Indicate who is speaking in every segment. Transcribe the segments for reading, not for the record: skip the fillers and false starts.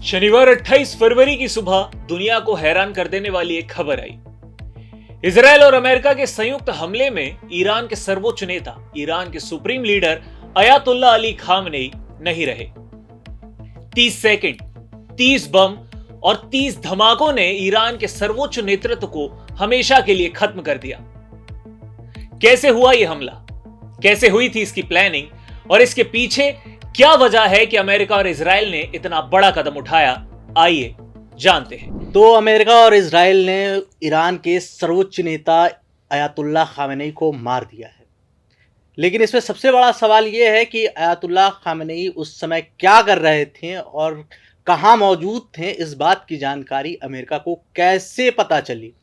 Speaker 1: शनिवार 28 फरवरी की सुबह दुनिया को हैरान कर देने वाली एक खबर आई। इजराइल और अमेरिका के संयुक्त हमले में ईरान के सर्वोच्च नेता, ईरान के supreme leader Ayatollah Ali Khamenei नहीं रहे। 30 सेकंड, 30 बम और 30 धमाकों ने ईरान के सर्वोच्च नेतृत्व को हमेशा के लिए खत्म कर दिया। कैसे हुआ यह हमला, कैसे हुई थी इसकी प्लानिंग और इसके पीछे क्या वजह है कि अमेरिका और इजराइल ने इतना बड़ा कदम उठाया, आइए जानते हैं।
Speaker 2: तो अमेरिका और इजराइल ने ईरान के सर्वोच्च नेता अयातुल्ला खामेनेई को मार दिया है। लेकिन इसमें सबसे बड़ा सवाल यह है कि अयातुल्ला खामेनेई उस समय क्या कर रहे थे और कहाँ मौजूद थे। इस बात की जानकारी अमेरिका को कैसे पता चली?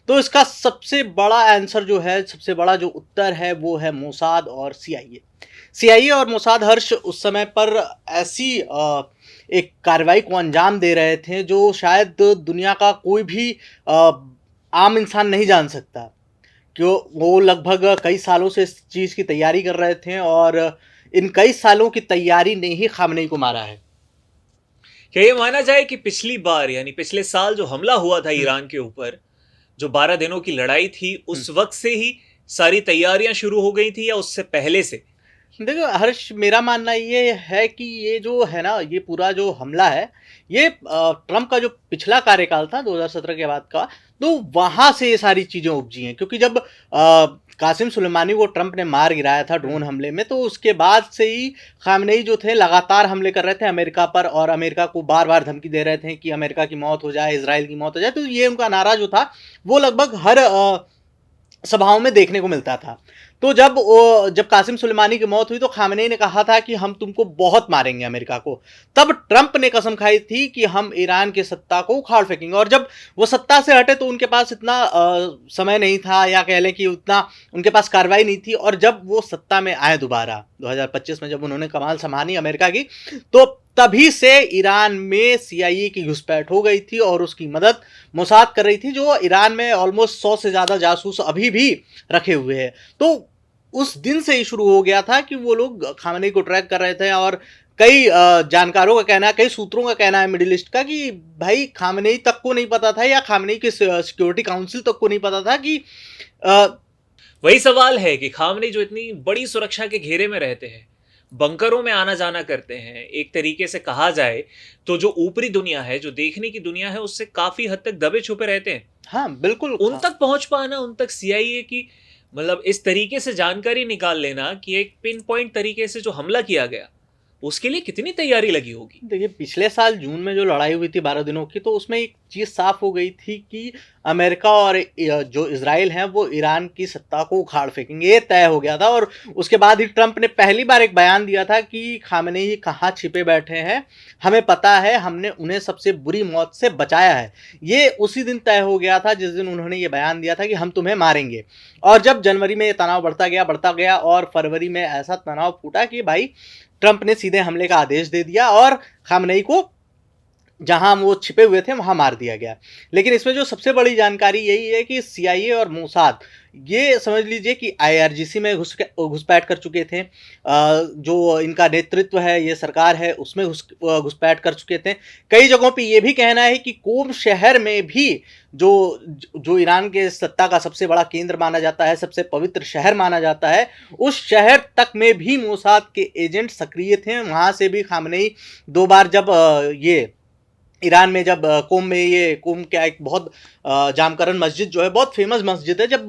Speaker 2: तो इसका सबसे बड़ा आंसर जो है, सबसे बड़ा जो उत्तर है वो है मोसाद और सीआईए और मोसाद हर्ष उस समय पर ऐसी एक कार्रवाई को अंजाम दे रहे थे जो शायद दुनिया का कोई भी आम इंसान नहीं जान सकता। क्यों वो लगभग कई सालों से इस चीज़ की तैयारी कर रहे थे और इन कई सालों की तैयारी ने ही खामनेई को मारा है।
Speaker 1: क्या ये माना जाए कि पिछली बार यानी पिछले साल जो हमला हुआ था ईरान के ऊपर, जो 12 दिनों की लड़ाई थी, उस वक्त से ही सारी तैयारियां शुरू हो गई थी या उससे पहले से?
Speaker 2: देखो हर्ष, मेरा मानना ये है कि ये जो है ना, ये पूरा जो हमला है, ये ट्रंप का जो पिछला कार्यकाल था 2017 के बाद का, तो वहाँ से ये सारी चीज़ें उपजी हैं। क्योंकि जब कासिम सुलेमानी को ट्रंप ने मार गिराया था ड्रोन हमले में, तो उसके बाद से ही खामनेई जो थे लगातार हमले कर रहे थे अमेरिका पर और अमेरिका को बार बार धमकी दे रहे थे कि अमेरिका की मौत हो जाए, इजराइल की मौत हो जाए। तो ये उनका नारा जो था वो लगभग हर सभाओं में देखने को मिलता था। तो जब कासिम सुलेमानी की मौत हुई तो खामनेई ने कहा था कि हम तुमको बहुत मारेंगे अमेरिका को। तब ट्रंप ने कसम खाई थी कि हम ईरान की सत्ता को उखाड़ फेंकेंगे। और जब वो सत्ता से हटे तो उनके पास इतना समय नहीं था, या कह लें कि उतना उनके पास कार्रवाई नहीं थी। और जब वो सत्ता में आए दोबारा 2025 में, जब उन्होंने कमान संभाली अमेरिका की, तो तभी से ईरान में सीआईए की घुसपैठ हो गई थी और उसकी मदद मोसाद कर रही थी, जो ईरान में ऑलमोस्ट 100 से ज़्यादा जासूस अभी भी रखे हुए हैं। तो उस दिन से ही शुरू हो गया था कि वो लोग खामनेई को ट्रैक कर रहे थे। और कई जानकारों का कहना है, कई सूत्रों का कहना है मिडिल ईस्ट का, कि भाई खामनेई तक को नहीं पता था या खामनेई की सिक्योरिटी काउंसिल तक को नहीं पता था कि
Speaker 1: वही सवाल है कि खामनेई जो इतनी बड़ी सुरक्षा के घेरे में रहते हैं, बंकरों में आना जाना करते हैं, एक तरीके से कहा जाए तो जो ऊपरी दुनिया है, जो देखने की दुनिया है, उससे काफी हद तक दबे छुपे रहते हैं।
Speaker 2: हाँ बिल्कुल,
Speaker 1: उन तक पहुंच पाना, उन तक सीआईए की मतलब इस तरीके से जानकारी निकाल लेना कि एक पिन पॉइंट तरीके से जो हमला किया गया, उसके लिए कितनी तैयारी लगी होगी।
Speaker 2: देखिए, पिछले साल जून में जो लड़ाई हुई थी 12 दिनों की, तो उसमें एक चीज़ साफ हो गई थी कि अमेरिका और जो इजराइल हैं वो ईरान की सत्ता को उखाड़ फेंकेंगे, ये तय हो गया था। और उसके बाद ही ट्रंप ने पहली बार एक बयान दिया था कि खामनेई कहाँ छिपे बैठे हैं, हमें पता है, हमने उन्हें सबसे बुरी मौत से बचाया है। ये उसी दिन तय हो गया था जिस दिन उन्होंने ये बयान दिया था कि हम तुम्हें मारेंगे। और जब जनवरी में ये तनाव बढ़ता गया और फरवरी में ऐसा तनाव फूटा कि भाई ट्रंप ने सीधे हमले का आदेश दे दिया और खामनेई को जहां वो छिपे हुए थे वहां मार दिया गया। लेकिन इसमें जो सबसे बड़ी जानकारी यही है कि सीआईए और मोसाद, ये समझ लीजिए कि आईआरजीसी में घुसपैठ कर चुके थे। जो इनका नेतृत्व है, ये सरकार है, उसमें घुसपैठ कर चुके थे। कई जगहों पे ये भी कहना है कि कोम शहर में भी, जो ईरान के सत्ता का सबसे बड़ा केंद्र माना जाता है, सबसे पवित्र शहर माना जाता है, उस शहर तक में भी मोसाद के एजेंट सक्रिय थे। वहां से भी खामनेई 2 बार, जब ये ईरान में, जब कोम क्या एक बहुत जामकरन मस्जिद जो है, बहुत फेमस मस्जिद है, जब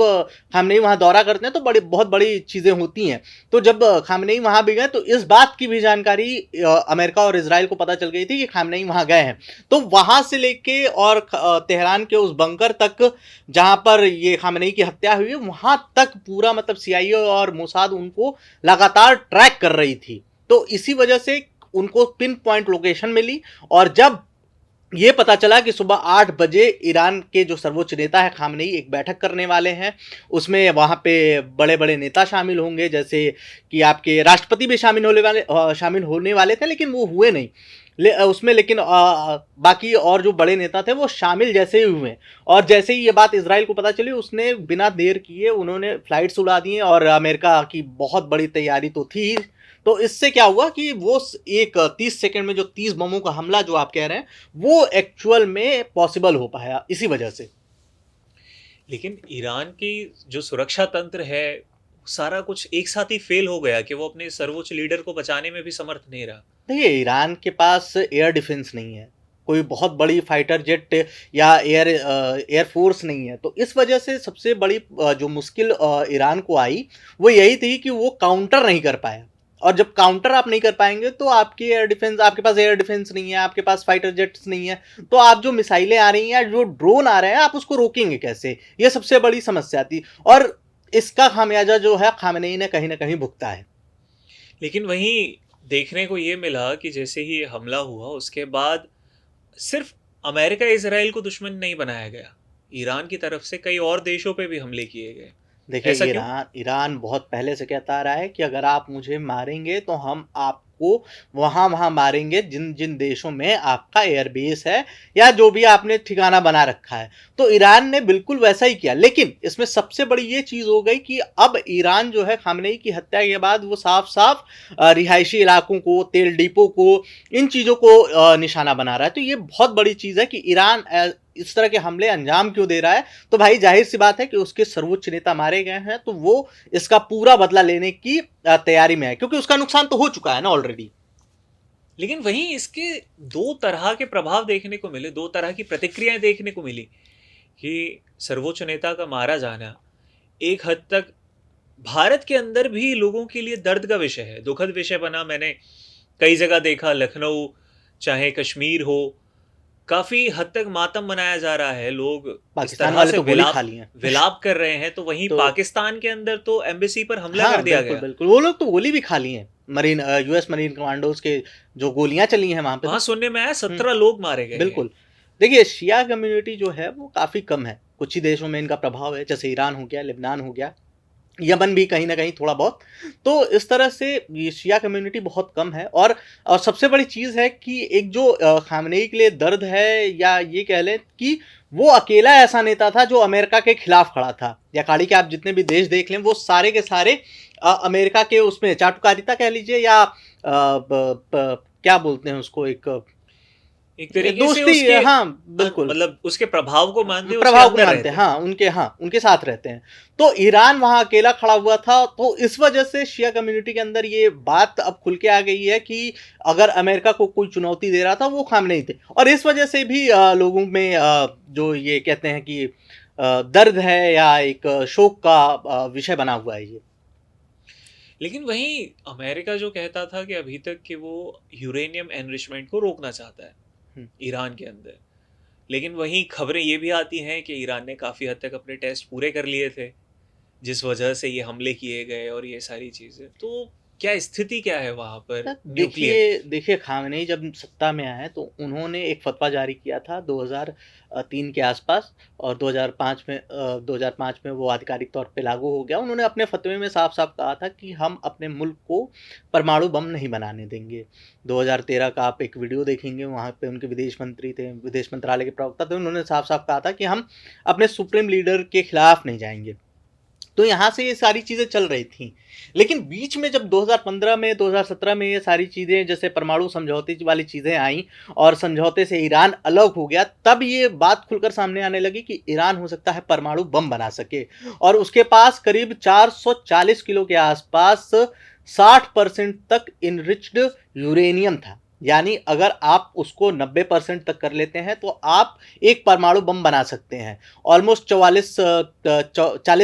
Speaker 2: खामनेई वहाँ दौरा करते हैं तो बहुत बड़ी चीज़ें होती हैं। तो जब खामनेई वहाँ भी गए तो इस बात की भी जानकारी अमेरिका और इजराइल को पता चल गई थी कि खामनेई वहाँ गए हैं। तो वहाँ से लेके और तेहरान के उस बंकर तक जहाँ पर ये खामनेई की हत्या हुई है, वहाँ तक पूरा मतलब सीआईए और मोसाद उनको लगातार ट्रैक कर रही थी। तो इसी वजह से उनको पिन पॉइंट लोकेशन मिली। और जब ये पता चला कि सुबह 8 बजे ईरान के जो सर्वोच्च नेता है खामनेई एक बैठक करने वाले हैं, उसमें वहाँ पे बड़े बड़े नेता शामिल होंगे, जैसे कि आपके राष्ट्रपति भी शामिल होने वाले थे, लेकिन वो हुए नहीं। उसमें, लेकिन बाकी और जो बड़े नेता थे वो शामिल जैसे ही हुए, और जैसे ही ये बात इजराइल को पता चली उसने बिना देर किए उन्होंने फ्लाइट्स उड़ा दिए, और अमेरिका की बहुत बड़ी तैयारी तो थी ही। तो इससे क्या हुआ कि वो एक 30 सेकंड में जो 30 बमों का हमला जो आप कह रहे हैं वो एक्चुअल में पॉसिबल हो पाया इसी वजह से।
Speaker 1: लेकिन ईरान की जो सुरक्षा तंत्र है, सारा कुछ एक साथ ही फेल हो गया कि वो अपने सर्वोच्च लीडर को बचाने में भी समर्थ नहीं रहा।
Speaker 2: देखिए, ईरान के पास एयर डिफेंस नहीं है, कोई बहुत बड़ी फाइटर जेट या एयर फोर्स नहीं है, तो इस वजह से सबसे बड़ी जो मुश्किल ईरान को आई वो यही थी कि वो काउंटर नहीं कर पाया। और जब काउंटर आप नहीं कर पाएंगे तो आपकी एयर डिफेंस, आपके पास एयर डिफेंस नहीं है, आपके पास फाइटर जेट्स नहीं है, तो आप जो मिसाइलें आ रही हैं या जो ड्रोन आ रहे हैं आप उसको रोकेंगे कैसे, ये सबसे बड़ी समस्या थी। और इसका खामियाजा जो है खामेनेई ने कहीं ना कहीं भुगता है।
Speaker 1: लेकिन वहीं देखने को ये मिला कि जैसे ही ये हमला हुआ उसके बाद सिर्फ अमेरिका इसराइल को दुश्मन नहीं बनाया गया, ईरान की तरफ से कई और देशों पे भी हमले किए गए।
Speaker 2: देखिए,
Speaker 1: ऐसा क्यों?
Speaker 2: ईरान ईरान बहुत पहले से कहता आ रहा है कि अगर आप मुझे मारेंगे तो हम आपको वहां वहां मारेंगे जिन जिन देशों में आपका एयरबेस है या जो भी आपने ठिकाना बना रखा है। तो ईरान ने बिल्कुल वैसा ही किया, लेकिन इसमें सबसे बड़ी ये चीज हो गई कि अब ईरान जो है खामनेई की हत्या के बाद वो साफ साफ रिहायशी इलाकों को, तेल डिपो को, इन चीजों को निशाना बना रहा है। तो ये बहुत बड़ी चीज है कि ईरान इस तरह के हमले अंजाम क्यों दे रहा है। तो भाई जाहिर सी बात है कि उसके सर्वोच्च नेता मारे गए हैं, तो वो इसका पूरा बदला लेने की तैयारी में है, क्योंकि उसका नुकसान तो हो चुका है ना ऑलरेडी।
Speaker 1: लेकिन वहीं इसके दो तरह के प्रभाव देखने को मिले, दो तरह की प्रतिक्रियाएं देखने को मिली कि सर्वोच्च नेता का मारा जाना एक हद तक भारत के अंदर भी लोगों के लिए दर्द का विषय है, दुखद विषय बना। मैंने कई जगह देखा, लखनऊ चाहे कश्मीर हो, काफी हद तक मातम मनाया जा रहा है, लोग इस
Speaker 2: पाकिस्तान
Speaker 1: तरह
Speaker 2: वाले
Speaker 1: से
Speaker 2: तो गोली खा लिए हैं।
Speaker 1: विलाप कर रहे हैं। तो वहीं
Speaker 2: तो
Speaker 1: पाकिस्तान के अंदर तो एम्बेसी पर हमला कर
Speaker 2: हाँ,
Speaker 1: दिया
Speaker 2: बिल्कुल
Speaker 1: गया।
Speaker 2: बिल्कुल, वो लोग तो गोली भी खा लिए हैं, मरीन यूएस मरीन कमांडोज के जो गोलियां चली हैं वहां पे
Speaker 1: वहां
Speaker 2: तो।
Speaker 1: सुनने में आया
Speaker 2: हम्म,
Speaker 1: 17 लोग मारे गए हैं।
Speaker 2: बिल्कुल। देखिए, शिया कम्युनिटी जो है वो काफी कम है, कुछ ही देशों में इनका प्रभाव है, जैसे ईरान हो गया, लेबनान हो गया, यमन भी कहीं ना कहीं थोड़ा बहुत। तो इस तरह से ये शिया कम्युनिटी बहुत कम है। और सबसे बड़ी चीज़ है कि एक जो खामनेई के लिए दर्द है, या ये कह लें कि वो अकेला ऐसा नेता था जो अमेरिका के खिलाफ खड़ा था। या खाड़ी के आप जितने भी देश देख लें वो सारे के सारे अमेरिका के उसमें चाटुकारिता कह लीजिए या क्या बोलते हैं उसको, एक
Speaker 1: एक तरीके से
Speaker 2: दोस्ती,
Speaker 1: उसके
Speaker 2: हाँ बिल्कुल,
Speaker 1: मतलब उसके प्रभाव को मानते हैं, उसके
Speaker 2: प्रभाव को
Speaker 1: अंदर
Speaker 2: मानते
Speaker 1: रहते
Speaker 2: हैं,
Speaker 1: हैं।
Speaker 2: हाँ उनके साथ रहते हैं। तो ईरान वहां अकेला खड़ा हुआ था, तो इस वजह से शिया कम्युनिटी के अंदर ये बात अब खुल के आ गई है कि अगर अमेरिका को कोई चुनौती दे रहा था वो खामनेई थे। और इस वजह से भी लोगों में जो ये कहते हैं कि दर्द है या एक शोक का विषय बना हुआ है ये।
Speaker 1: लेकिन वहीं अमेरिका जो कहता था कि अभी तक कि वो यूरेनियम एनरिचमेंट को रोकना चाहता है
Speaker 2: हम्म।
Speaker 1: ईरान के अंदर, लेकिन वहीं खबरें ये भी आती हैं कि ईरान ने काफ़ी हद तक अपने टेस्ट पूरे कर लिए थे, जिस वजह से ये हमले किए गए और ये सारी चीज़ें। तो क्या स्थिति क्या है वहाँ पर न्यूक्लियर?
Speaker 2: देखिए देखिए, खामनेई जब सत्ता में आए तो उन्होंने एक फतवा जारी किया था 2003 के आसपास, और 2005 में वो आधिकारिक तौर पे लागू हो गया। उन्होंने अपने फतवे में साफ साफ कहा था कि हम अपने मुल्क को परमाणु बम नहीं बनाने देंगे। 2013 का आप एक वीडियो देखेंगे, वहाँ पे उनके विदेश मंत्री थे, विदेश मंत्रालय के प्रवक्ता थे, उन्होंने साफ साफ कहा था कि हम अपने सुप्रीम लीडर के खिलाफ नहीं जाएंगे। तो यहाँ से ये सारी चीज़ें चल रही थी। लेकिन बीच में जब 2015 में 2017 में ये सारी चीज़ें जैसे परमाणु समझौते वाली चीज़ें आई और समझौते से ईरान अलग हो गया, तब ये बात खुलकर सामने आने लगी कि ईरान हो सकता है परमाणु बम बना सके। और उसके पास करीब 440 किलो के आसपास 60% तक इनरिच्ड यूरेनियम था। यानी अगर आप उसको 90% तक कर लेते हैं तो आप एक परमाणु बम बना सकते हैं। ऑलमोस्ट 40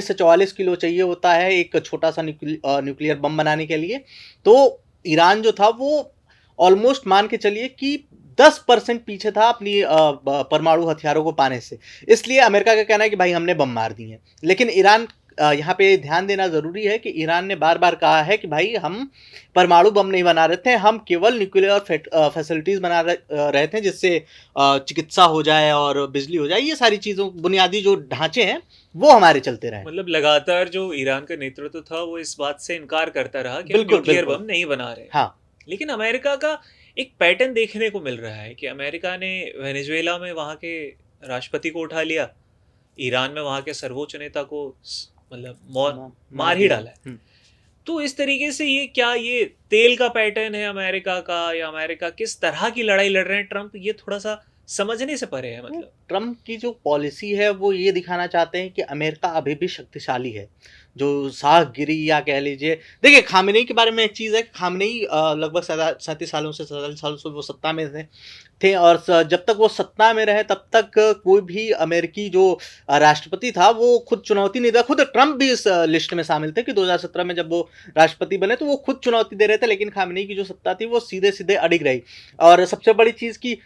Speaker 2: से 44 किलो चाहिए होता है एक छोटा सा न्यूक्लियर बम बनाने के लिए। तो ईरान जो था वो ऑलमोस्ट मान के चलिए कि 10% पीछे था अपनी परमाणु हथियारों को पाने से। इसलिए अमेरिका का कहना है कि भाई हमने बम मार दिए। लेकिन ईरान, यहाँ पे ध्यान देना जरूरी है कि ईरान ने बार बार कहा है कि भाई हम परमाणु बम नहीं बना रहे थे, हम केवल न्यूक्लियर फैसिलिटीज बना रहे थे जिससे चिकित्सा हो जाए और बिजली हो जाए, ये सारी चीज़ों बुनियादी जो ढांचे हैं वो हमारे चलते रहे।
Speaker 1: मतलब लगातार जो ईरान का नेतृत्व था वो इस बात से इनकार करता रहा कि हम
Speaker 2: बिल्कुल
Speaker 1: न्यूक्लियर
Speaker 2: बिल्कुल।
Speaker 1: बम नहीं बना रहे।
Speaker 2: हाँ
Speaker 1: लेकिन अमेरिका का एक पैटर्न देखने को मिल रहा है कि अमेरिका ने वेनेजुएला में वहाँ के राष्ट्रपति को उठा लिया, ईरान में वहाँ के सर्वोच्च नेता को मतलब मौत
Speaker 2: मार
Speaker 1: मार ही
Speaker 2: दिया।
Speaker 1: डाला है। तो इस तरीके से ये क्या ये तेल का पैटर्न है अमेरिका का, या अमेरिका किस तरह की लड़ाई लड़ रहे हैं ट्रम्प, ये थोड़ा सा समझने से परे है मतलब।
Speaker 2: ट्रम्प की जो पॉलिसी है वो ये दिखाना चाहते हैं कि अमेरिका अभी भी शक्तिशाली है। जो साहगिरी या कह लीजिए, देखिए खामेनेई के बारे में एक चीज़ है कि खामेनेई लगभग 37 सालों से 47 सालों से वो सत्ता में थे और जब तक वो सत्ता में रहे तब तक कोई भी अमेरिकी जो राष्ट्रपति था वो खुद चुनौती नहीं दिया। खुद ट्रम्प भी इस लिस्ट में शामिल थे कि 2017 में जब वो राष्ट्रपति बने तो वो खुद चुनौती दे रहे थे, लेकिन खामेनेई की जो सत्ता थी वो सीधे सीधे अडिग रही। और सबसे बड़ी चीज़ की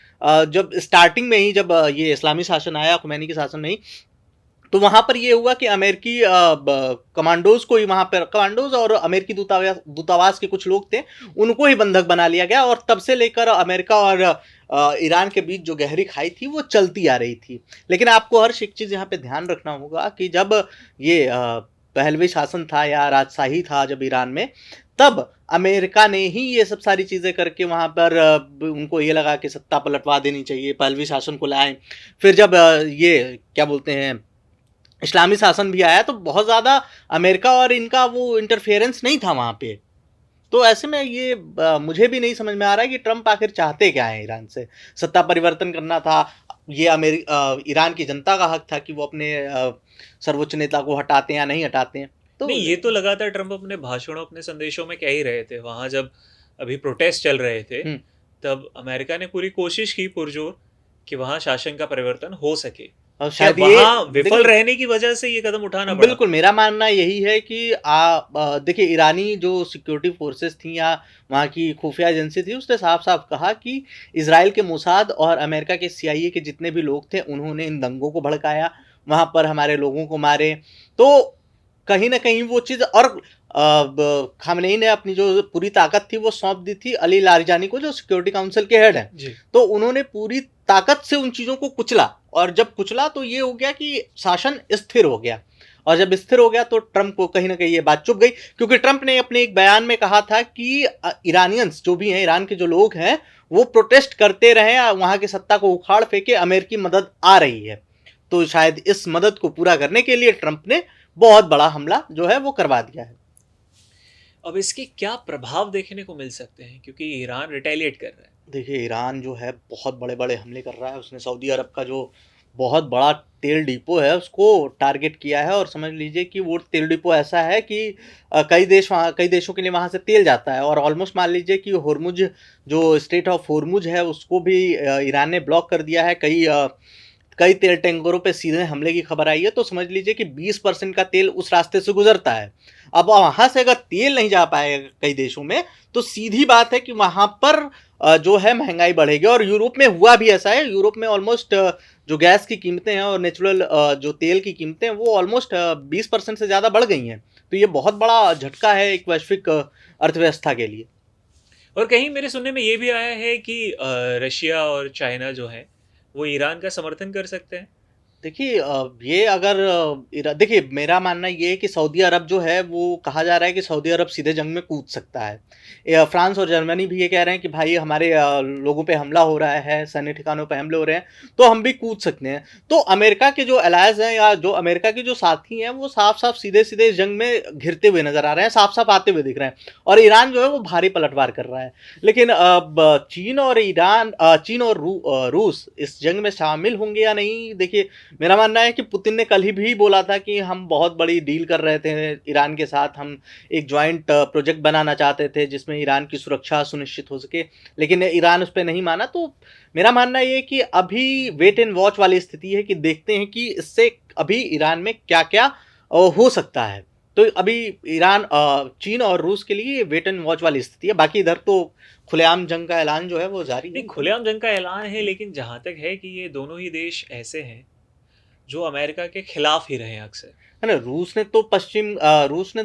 Speaker 2: जब स्टार्टिंग में ही जब ये इस्लामी शासन आया खुमैनी के शासन में ही, तो वहां पर ये हुआ कि अमेरिकी कमांडोज को ही वहां पर कमांडोज और अमेरिकी दूतावास के कुछ लोग थे, उनको ही बंधक बना लिया गया और तब से लेकर अमेरिका और ईरान के बीच जो गहरी खाई थी वो चलती आ रही थी। लेकिन आपको हर एक चीज़ यहाँ पे ध्यान रखना होगा कि जब ये पहलवी शासन था या राजशाही था जब ईरान में, तब अमेरिका ने ही ये सब सारी चीज़ें करके वहाँ पर उनको ये लगा कि सत्ता पलटवा देनी चाहिए, पहलवी शासन को लाएं। फिर जब ये क्या बोलते हैं इस्लामी शासन भी आया तो बहुत ज़्यादा अमेरिका और इनका वो इंटरफेरेंस नहीं था वहाँ पे। तो ऐसे में ये मुझे भी नहीं समझ में आ रहा है कि ट्रम्प आखिर चाहते क्या है ईरान से। सत्ता परिवर्तन करना था, ये ईरान की जनता का हक था कि वो अपने सर्वोच्च नेता को हटाते हैं या नहीं हटाते हैं। तो
Speaker 1: नहीं, ये तो लगातार ट्रम्प अपने भाषणों अपने संदेशों में कह ही रहे थे। वहां जब अभी प्रोटेस्ट चल रहे थे तब अमेरिका ने पूरी कोशिश की पुरजोर कि वहां शासन का परिवर्तन हो सके,
Speaker 2: और
Speaker 1: क्या
Speaker 2: शायद ये
Speaker 1: वहां विफल रहने की वजह से ये कदम उठाना पड़ा?
Speaker 2: बिल्कुल मेरा मानना यही है कि देखिए ईरानी जो सिक्योरिटी फोर्सेस थी या वहाँ की खुफिया एजेंसी थी उसने साफ साफ कहा कि इजराइल के मोसाद और अमेरिका के CIA के जितने भी लोग थे उन्होंने इन दंगों को भड़काया, वहाँ पर हमारे लोगों को मारे। तो कहीं ना कहीं वो चीज़ और खामनेई ने अपनी जो पूरी ताकत थी वो सौंप दी थी अली लारिजानी को जो सिक्योरिटी काउंसिल के हेड हैं। तो उन्होंने पूरी ताकत से उन चीज़ों को कुचला, और जब कुचला तो ये हो गया कि शासन स्थिर हो गया, और जब स्थिर हो गया तो ट्रम्प को कहीं ना कहीं ये बात चुभ गई, क्योंकि ट्रम्प ने अपने एक बयान में कहा था कि ईरानियंस जो भी हैं, ईरान के जो लोग हैं वो प्रोटेस्ट करते रहे, वहाँ की सत्ता को उखाड़ फेंके, अमेरिकी मदद आ रही है। तो शायद इस मदद को पूरा करने के लिए ट्रम्प ने बहुत बड़ा हमला जो है वो करवा दिया है।
Speaker 1: अब इसके क्या प्रभाव देखने को मिल सकते हैं, क्योंकि ईरान रिटेलिएट कर रहा है?
Speaker 2: देखिए ईरान जो है बहुत बड़े बड़े हमले कर रहा है। उसने सऊदी अरब का जो बहुत बड़ा तेल डिपो है उसको टारगेट किया है, और समझ लीजिए कि वो तेल डिपो ऐसा है कि कई देशों के लिए वहाँ से तेल जाता है, और ऑलमोस्ट मान लीजिए कि होर्मुज जो स्ट्रेट ऑफ होर्मुज है उसको भी ईरान ने ब्लॉक कर दिया है। कई तेल टैंकरों पे सीधे हमले की खबर आई है। तो समझ लीजिए कि 20% का तेल उस रास्ते से गुजरता है। अब वहाँ से अगर तेल नहीं जा पाएगा कई देशों में तो सीधी बात है कि वहाँ पर जो है महंगाई बढ़ेगी, और यूरोप में हुआ भी ऐसा है। यूरोप में ऑलमोस्ट जो गैस की कीमतें हैं और नेचुरल जो तेल की कीमतें हैं वो ऑलमोस्ट 20% से ज़्यादा बढ़ गई हैं। तो ये बहुत बड़ा झटका है एक वैश्विक अर्थव्यवस्था के लिए।
Speaker 1: और कहीं मेरे सुनने में ये भी आया है कि रशिया और चाइना जो है वो ईरान का समर्थन कर सकते हैं।
Speaker 2: देखिए ये अगर देखिए मेरा मानना ये है कि सऊदी अरब जो है वो कहा जा रहा है कि सऊदी अरब सीधे जंग में कूद सकता है। फ्रांस और जर्मनी भी ये कह रहे हैं कि भाई हमारे लोगों पे हमला हो रहा है, सैन्य ठिकानों पे हमले हो रहे हैं, तो हम भी कूद सकते हैं। तो अमेरिका के जो अलायज हैं या जो अमेरिका के जो साथी हैं वो साफ साफ सीधे सीधे जंग में घिरते हुए नजर आ रहे हैं, साफ साफ आते हुए दिख रहे हैं, और ईरान जो है वो भारी पलटवार कर रहा है। लेकिन अब चीन और रूस इस जंग में शामिल होंगे या नहीं, देखिए मेरा मानना है कि पुतिन ने कल ही भी बोला था कि हम बहुत बड़ी डील कर रहे थे ईरान के साथ, हम एक ज्वाइंट प्रोजेक्ट बनाना चाहते थे जिसमें ईरान की सुरक्षा सुनिश्चित हो सके, लेकिन ईरान उस पर नहीं माना। तो मेरा मानना ये कि अभी वेट एंड वॉच वाली स्थिति है कि देखते हैं कि इससे अभी ईरान में क्या क्या हो सकता है। तो अभी चीन और रूस के लिए वेट एंड वॉच वाली स्थिति है। बाकी इधर तो खुलेआम जंग का ऐलान जो है वो जारी है।
Speaker 1: नहीं, खुलेआम जंग का ऐलान है, लेकिन जहां तक है कि ये दोनों ही देश ऐसे हैं जो अमेरिका के खिलाफ ही रहे हैं अक्सर,
Speaker 2: है ना। रूस ने तो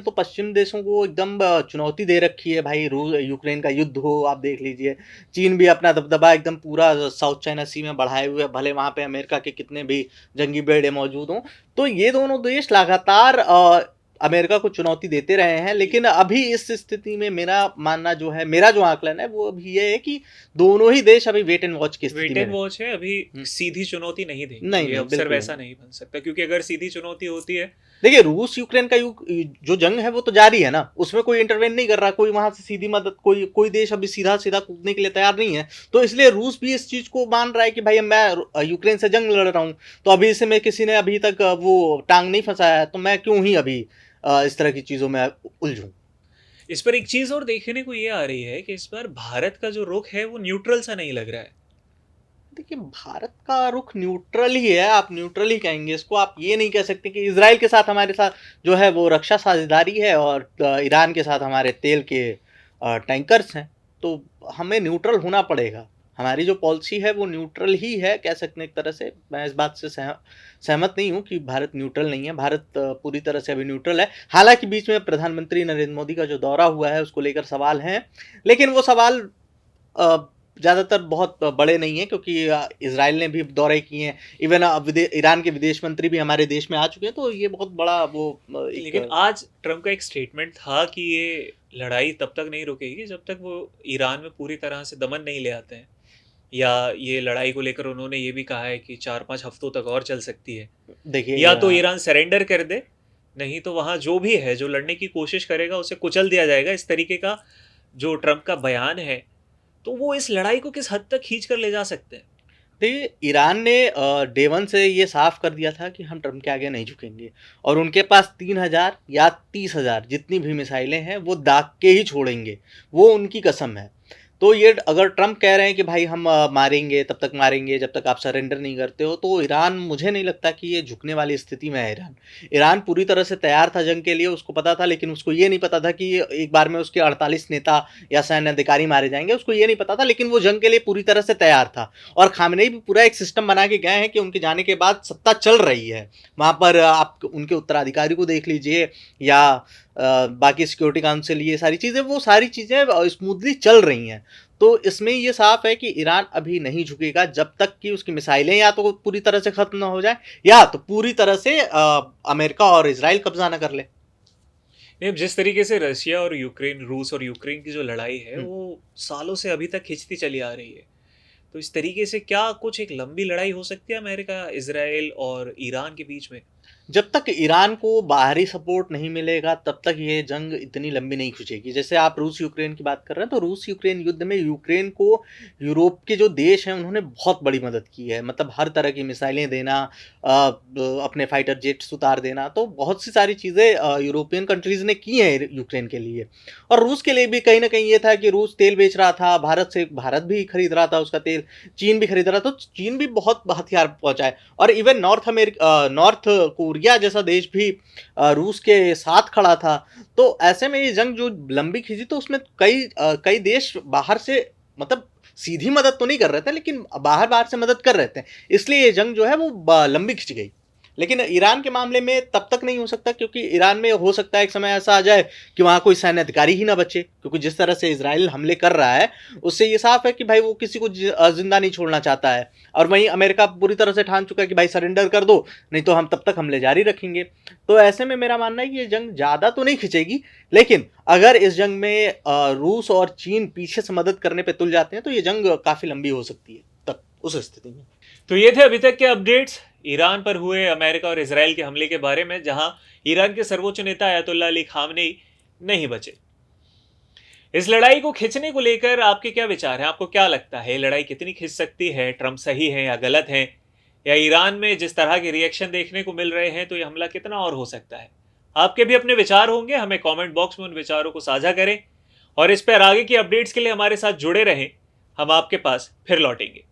Speaker 2: पश्चिम देशों को एकदम चुनौती दे रखी है भाई। यूक्रेन का युद्ध हो आप देख लीजिए, चीन भी अपना दबदबा एकदम पूरा साउथ चाइना सी में बढ़ाए हुए, भले वहाँ पे अमेरिका के कितने भी जंगी बेड़े मौजूद हों। तो ये दोनों देश लगातार अमेरिका को चुनौती देते रहे हैं, लेकिन अभी इस स्थिति में मेरा मानना जो है, मेरा जो आकलन है वो अभी ये है कि दोनों ही देश अभी वेट एंड वॉच की स्थिति
Speaker 1: वेट
Speaker 2: में
Speaker 1: एंड
Speaker 2: हैं।
Speaker 1: वॉच है, अभी सीधी चुनौती नहीं देंगे,
Speaker 2: नहीं,
Speaker 1: ये
Speaker 2: नहीं,
Speaker 1: अवसर
Speaker 2: बिल्कुल
Speaker 1: वैसा
Speaker 2: नहीं।
Speaker 1: नहीं बन सकता, क्योंकि अगर सीधी चुनौती होती है
Speaker 2: देखिए, रूस यूक्रेन का जो जंग है वो तो जारी है ना, उसमें कोई इंटरवेन नहीं कर रहा, कोई वहां से सीधी मदद, कोई कोई देश अभी सीधा सीधा कूदने के लिए तैयार नहीं है। तो इसलिए रूस भी इस चीज को मान रहा है कि भाई मैं यूक्रेन से जंग लड़ रहा हूँ, तो अभी इसमें किसी ने अभी तक वो टांग नहीं फंसाया है, तो मैं क्यों ही अभी इस तरह की चीजों में उलझूं।
Speaker 1: इस पर एक चीज और देखने को ये आ रही है कि इस बार भारत का जो रुख है वो न्यूट्रल सा नहीं लग रहा है।
Speaker 2: देखिए, भारत का रुख न्यूट्रल ही है, आप न्यूट्रल ही कहेंगे इसको। आप ये नहीं कह सकते कि इजराइल के साथ हमारे साथ जो है वो रक्षा साझेदारी है और ईरान के साथ हमारे तेल के टैंकर्स हैं, तो हमें न्यूट्रल होना पड़ेगा। हमारी जो पॉलिसी है वो न्यूट्रल ही है, कह सकते हैं एक तरह से। मैं इस बात से सहमत नहीं हूँ कि भारत न्यूट्रल नहीं है। भारत पूरी तरह से अभी न्यूट्रल है। हालांकि बीच में प्रधानमंत्री नरेंद्र मोदी का जो दौरा हुआ है उसको लेकर सवाल हैं, लेकिन वो सवाल ज़्यादातर बहुत बड़े नहीं हैं, क्योंकि इजराइल ने भी दौरे किए हैं। इवन ईरान के विदेश मंत्री भी हमारे देश में आ चुके हैं, तो ये बहुत बड़ा वो
Speaker 1: लेकिन आज ट्रम्प का एक स्टेटमेंट था कि ये लड़ाई तब तक नहीं रुकेगी जब तक वो ईरान में पूरी तरह से दमन नहीं ले आते हैं, या ये लड़ाई को लेकर उन्होंने ये भी कहा है कि 4-5 हफ्तों तक और चल सकती है।
Speaker 2: देखिए,
Speaker 1: या तो ईरान सरेंडर कर दे, नहीं तो वहाँ जो भी है जो लड़ने की कोशिश करेगा उसे कुचल दिया जाएगा, इस तरीके का जो ट्रम्प का बयान है, तो वो इस लड़ाई को किस हद तक खींच कर ले जा सकते हैं।
Speaker 2: देखिए, ईरान ने डे वन से ये साफ कर दिया था कि हम ट्रम्प के आगे नहीं झुकेंगे, और उनके पास 3000 या 30,000 जितनी भी मिसाइलें हैं वो दाग के ही छोड़ेंगे, वो उनकी कसम है। तो ये अगर ट्रम्प कह रहे हैं कि भाई हम मारेंगे, तब तक मारेंगे जब तक आप सरेंडर नहीं करते हो, तो ईरान, मुझे नहीं लगता कि ये झुकने वाली स्थिति में है। ईरान पूरी तरह से तैयार था जंग के लिए, उसको पता था, लेकिन उसको ये नहीं पता था कि एक बार में उसके 48 नेता या सैन्य अधिकारी मारे जाएंगे। उसको ये नहीं पता था, लेकिन वो जंग के लिए पूरी तरह से तैयार था। और खामनेई भी पूरा एक सिस्टम बना के गए हैं कि उनके जाने के बाद सत्ता चल रही है वहाँ पर। आप उनके उत्तराधिकारी को देख लीजिए, या बाकी सिक्योरिटी काउंसिल, ये सारी चीज़ें, वो सारी चीज़ें स्मूथली चल रही हैं। तो इसमें ये साफ है कि ईरान अभी नहीं झुकेगा जब तक कि उसकी मिसाइलें या तो पूरी तरह से खत्म ना हो जाए, या तो पूरी तरह से अमेरिका और इजराइल कब्जा ना कर ले।
Speaker 1: नहीं, जिस तरीके से रशिया और यूक्रेन, रूस और यूक्रेन की जो लड़ाई है वो सालों से अभी तक खिंचती चली आ रही है, तो इस तरीके से क्या कुछ एक लंबी लड़ाई हो सकती है अमेरिका, इजराइल और ईरान के बीच में?
Speaker 2: जब तक ईरान को बाहरी सपोर्ट नहीं मिलेगा तब तक ये जंग इतनी लंबी नहीं खिंचेगी। जैसे आप रूस यूक्रेन की बात कर रहे हैं, तो रूस यूक्रेन युद्ध में यूक्रेन को यूरोप के जो देश हैं उन्होंने बहुत बड़ी मदद की है। मतलब हर तरह की मिसाइलें देना, अपने फाइटर जेट्स उतार देना, तो बहुत सी सारी चीज़ें यूरोपियन कंट्रीज़ ने की हैं यूक्रेन के लिए। और रूस के लिए भी कहीं ना कहीं ये था कि रूस तेल बेच रहा था भारत से, भारत भी खरीद रहा था उसका तेल, चीन भी खरीद रहा था, तो चीन भी बहुत हथियार पहुंचाए। और इवन नॉर्थ कोरिया जैसा देश भी रूस के साथ खड़ा था। तो ऐसे में ये जंग जो लंबी खिंची, तो उसमें कई देश बाहर से, मतलब सीधी मदद तो नहीं कर रहे थे, लेकिन बाहर बाहर से मदद कर रहे थे, इसलिए ये जंग जो है वो लंबी खिंच गई। लेकिन ईरान के मामले में तब तक नहीं हो सकता, क्योंकि ईरान में हो सकता है एक समय ऐसा आ जाए कि वहाँ कोई सैन्य अधिकारी ही ना बचे, क्योंकि जिस तरह से इजराइल हमले कर रहा है उससे ये साफ है कि भाई वो किसी को जिंदा नहीं छोड़ना चाहता है। और वहीं अमेरिका पूरी तरह से ठान चुका है कि भाई सरेंडर कर दो, नहीं तो हम तब तक हमले जारी रखेंगे। तो ऐसे में मेरा मानना है कि ये जंग ज़्यादा तो नहीं खिंचेगी, लेकिन अगर इस जंग में रूस और चीन पीछे से मदद करने पर तुल जाते हैं तो ये जंग काफ़ी लंबी हो सकती है तब उस स्थिति में।
Speaker 1: तो ये थे अभी तक के अपडेट्स ईरान पर हुए अमेरिका और इजराइल के हमले के बारे में, जहां ईरान के सर्वोच्च नेता अयतुल्ला अली खामनेई नहीं बचे। इस लड़ाई को खींचने को लेकर आपके क्या विचार हैं? आपको क्या लगता है लड़ाई कितनी खिंच सकती है? ट्रम्प सही है या गलत है? या ईरान में जिस तरह के रिएक्शन देखने को मिल रहे हैं तो ये हमला कितना और हो सकता है? आपके भी अपने विचार होंगे, हमें कमेंट बॉक्स में उन विचारों को साझा करें, और इस पर आगे की अपडेट्स के लिए हमारे साथ जुड़े रहें। हम आपके पास फिर लौटेंगे।